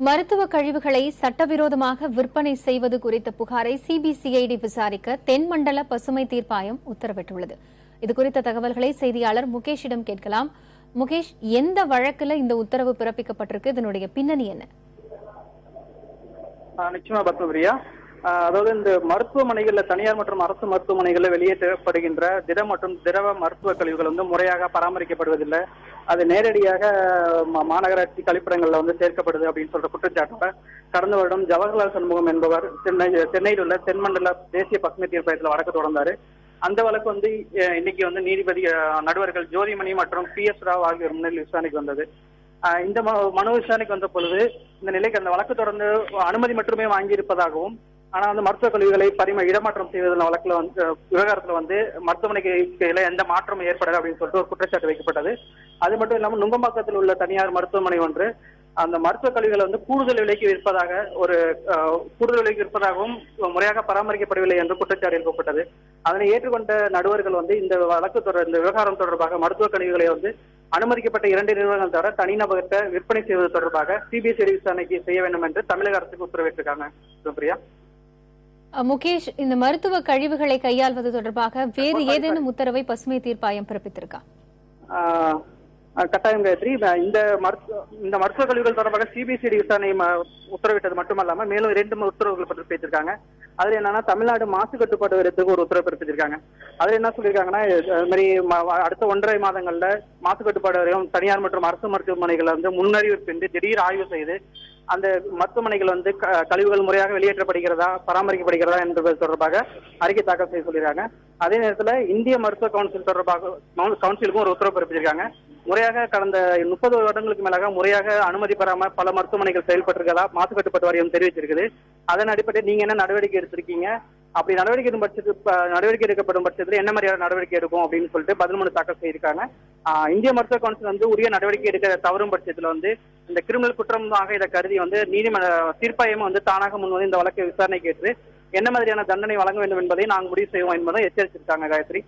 மருத்துவ கழிவுகளை சட்டவிரோதமாக விற்பனை செய்வது குறித்த புகாரை சிபிசிஐடி விசாரிக்க தென்மண்டல பசுமை தீர்ப்பாயம் உத்தரவிட்டுள்ளது. இதுகுறித்த தகவல்களை செய்தியாளர் முகேஷிடம் கேட்கலாம். முகேஷ், எந்த வழக்குல இந்த உத்தரவு பிறப்பிக்கப்பட்டிருக்கு? இதனுடைய பின்னணி என்ன? நிச்சயமா பத்மபிரியா, அதாவது இந்த மருத்துவமனைகள்ல தனியார் மற்றும் அரசு மருத்துவமனைகள்ல வெளியேற்றப்படுகின்ற திட மற்றும் திரவ மருத்துவ கழிவுகள் முறையாக பராமரிக்கப்படுவதில்லை. அது நேரடியாக மாநகராட்சி கழிப்பிடங்கள்ல சேர்க்கப்படுது அப்படின்னு சொல்ற குற்றச்சாட்டோட கடந்த வருடம் ஜவஹர்லால் சண்முகம் என்பவர் சென்னையில் உள்ள தென்மண்டல தேசிய பசுமை தீர்ப்பாயத்தில் வழக்கு தொடர்ந்தாரு. அந்த வழக்கு இன்னைக்கு நீதிபதி நடுவர்கள் ஜோதிமணி மற்றும் PS ராவ் ஆகியோர் முன்னிலையில் விசாரணைக்கு வந்தது. இந்த மனு விசாரணைக்கு வந்த பொழுது இந்த நிலைக்கு அந்த வழக்கு தொடர்ந்து அனுமதி மட்டுமே வாங்கியிருப்பதாகவும், ஆனா மருத்துவ கழிவுகளை இடமாற்றம் செய்வதில் வழக்குல விவகாரத்துல மருத்துவமனைக்கு எந்த மாற்றமும் ஏற்படல அப்படின்னு சொல்லிட்டு ஒரு குற்றச்சாட்டு வைக்கப்பட்டது. அது மட்டும் இல்லாமல் நுங்கம்பாக்கத்தில் உள்ள தனியார் மருத்துவமனை அந்த மருத்துவ கழிவுகளை கூடுதல் விலைக்கு விற்பதாகவும் முறையாக பராமரிக்கப்படவில்லை என்று குற்றச்சாட்டு எழுப்பப்பட்டது. அதனை ஏற்றுக்கொண்ட நடுவர்கள் இந்த இந்த விவகாரம் தொடர்பாக மருத்துவ கழிவுகளை அனுமதிக்கப்பட்ட 2 நிறுவனங்கள் தவிர தனிநபர்கிட்ட விற்பனை செய்வது தொடர்பாக சிபிசிஐடி விசாரணைக்கு செய்ய வேண்டும் என்று தமிழக அரசுக்கு உத்தரவிட்டிருக்காங்க. பிரியா, முகேஷ், இந்த மருத்துவ கழிவுகளை கையாள்வது தொடர்பாக வேறு ஏதேனும் உத்தரவை பசுமை தீர்ப்பாயம் பிறப்பித்திருக்கா? கட்டாயம் காயத்ரி, இந்த மருத்துவ கழிவுகள் தொடர்பாக சிபிசிஐடி விசாரணை உத்தரவிட்டது மட்டுமல்லாம மேலும் 2 உத்தரவுகள் பிறப்பித்திருக்காங்க. அதுல என்னன்னா, தமிழ்நாடு மாசு கட்டுப்பாடு வாரியத்துக்கு ஒரு உத்தரவு பிறப்பிச்சிருக்காங்க. அதுல என்ன சொல்லியிருக்காங்கன்னா, அது மாதிரி அடுத்த 1.5 மாதங்கள்ல மாசு கட்டுப்பாடு வாரியம் தனியார் மற்றும் அரசு மருத்துவமனைகளை முன்னறிவிப்பின்றி திடீர் ஆய்வு செய்து அந்த மருத்துவமனைகள் கழிவுகள் முறையாக வெளியேற்றப்படுகிறதா பராமரிக்கப்படுகிறதா என்பது தொடர்பாக அறிக்கை தாக்கல் செய்ய சொல்லியிருக்காங்க. அதே நேரத்தில் இந்திய மருத்துவ கவுன்சிலுக்கும் ஒரு உத்தரவு பிறப்பிச்சிருக்காங்க. முறையாக கடந்த 30 வருடங்களுக்கு மேலாக முறையாக அனுமதி பெறாம பல மருத்துவமனைகள் செயல்பட்டிருக்கதா மாசு கட்டுப்பாட்டு வாரியம் தெரிவிச்சிருக்குது. அதன் அடிப்படையில் நீங்க என்ன நடவடிக்கை எடுத்திருக்கீங்க, அப்படி நடவடிக்கை எடுக்கப்படும் பட்சத்தில் என்ன மாதிரியான நடவடிக்கை எடுக்கும் அப்படின்னு சொல்லிட்டு பதில் மனு தாக்கல் செய்திருக்காங்க. இந்திய மருத்துவ கவுன்சில் உரிய நடவடிக்கை எடுக்க தவறும் பட்சத்தில் இந்த கிரிமினல் குற்றமாக இதை கருதி நீதிமன்ற தீர்ப்பாயம் தானாக முன்வந்து இந்த வழக்கை விசாரணை கேட்டு என்ன மாதிரியான தண்டனை வழங்க வேண்டும் என்பதை நாங்கள் முடிவு செய்வோம் என்பதை எச்சரித்திருக்காங்க. காயத்ரி.